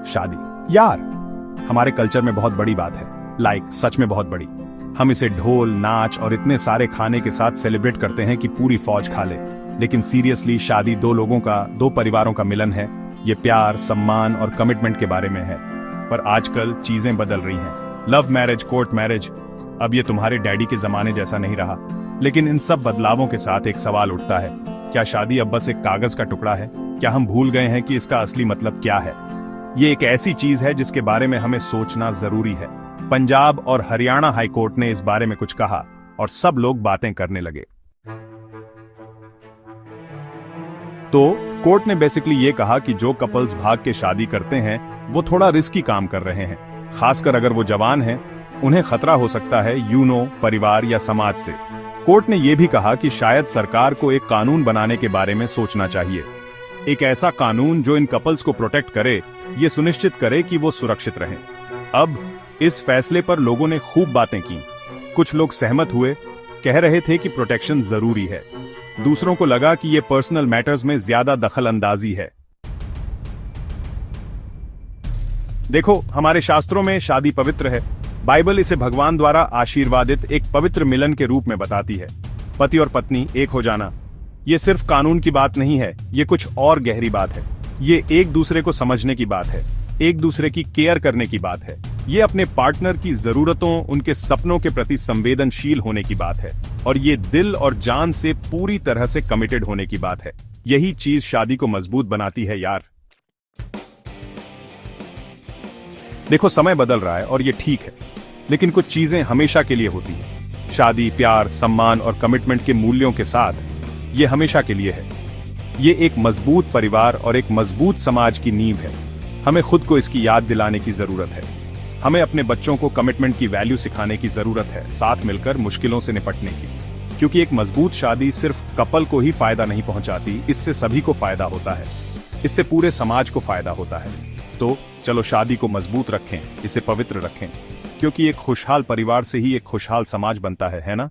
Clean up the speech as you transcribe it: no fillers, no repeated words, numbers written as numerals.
शादी यार हमारे कल्चर में बहुत बड़ी बात है। सच में बहुत बड़ी। हम इसे ढोल, नाच और इतने सारे खाने के साथ सेलिब्रेट करते हैं कि पूरी फौज खा ले। लेकिन सीरियसली शादी दो लोगों का, दो परिवारों का मिलन है। ये प्यार, सम्मान और कमिटमेंट के बारे में है। पर आजकल चीजें बदल रही हैं। लव मैरिज, कोर्ट मैरिज, अब ये तुम्हारे डैडी के जमाने जैसा नहीं रहा। लेकिन इन सब बदलावों के साथ एक सवाल उठता है, क्या शादी अब बस एक कागज का टुकड़ा है? क्या हम भूल गए हैं कि इसका असली मतलब क्या है? ये एक ऐसी चीज है जिसके बारे में हमें सोचना जरूरी है। पंजाब और हरियाणा हाई कोर्ट ने इस बारे में कुछ कहा और सब लोग बातें करने लगे। तो कोर्ट ने बेसिकली ये कहा कि जो कपल्स भाग के शादी करते हैं वो थोड़ा रिस्की काम कर रहे हैं। खासकर अगर वो जवान हैं, उन्हें खतरा हो सकता है परिवार या समाज से। कोर्ट ने यह भी कहा कि शायद सरकार को एक कानून बनाने के बारे में सोचना चाहिए। एक ऐसा कानून जो इन कपल्स को प्रोटेक्ट करे, ये सुनिश्चित करे कि वो सुरक्षित रहें। अब इस फैसले पर लोगों ने खूब बातें की। कुछ लोग सहमत हुए, कह रहे थे कि प्रोटेक्शन जरूरी है। दूसरों को लगा कि ये पर्सनल मैटर्स में ज्यादा दखल अंदाजी है। देखो, हमारे शास्त्रों में शादी पवित्र है। बाइबल इसे भगवान द्वारा आशीर्वादित एक पवित्र मिलन के रूप में बताती है। पति और पत्नी एक हो जाना, ये सिर्फ कानून की बात नहीं है, ये कुछ और गहरी बात है। ये एक दूसरे को समझने की बात है, एक दूसरे की केयर करने की बात है। ये अपने पार्टनर की जरूरतों, उनके सपनों के प्रति संवेदनशील होने की बात है। और ये दिल और जान से पूरी तरह से कमिटेड होने की बात है। यही चीज शादी को मजबूत बनाती है यार। देखो, समय बदल रहा है और ये ठीक है, लेकिन कुछ चीजें हमेशा के लिए होती हैं। शादी प्यार, सम्मान और कमिटमेंट के मूल्यों के साथ ये हमेशा के लिए है। ये एक मजबूत परिवार और एक मजबूत समाज की नींव है। हमें खुद को इसकी याद दिलाने की जरूरत है। हमें अपने बच्चों को कमिटमेंट की वैल्यू सिखाने की जरूरत है, साथ मिलकर मुश्किलों से निपटने की। क्योंकि एक मजबूत शादी सिर्फ कपल को ही फायदा नहीं पहुंचाती, इससे सभी को फायदा होता है। इससे पूरे समाज को फायदा होता है। तो चलो शादी को मजबूत रखें, इसे पवित्र रखें, क्योंकि एक खुशहाल परिवार से ही एक खुशहाल समाज बनता है ना?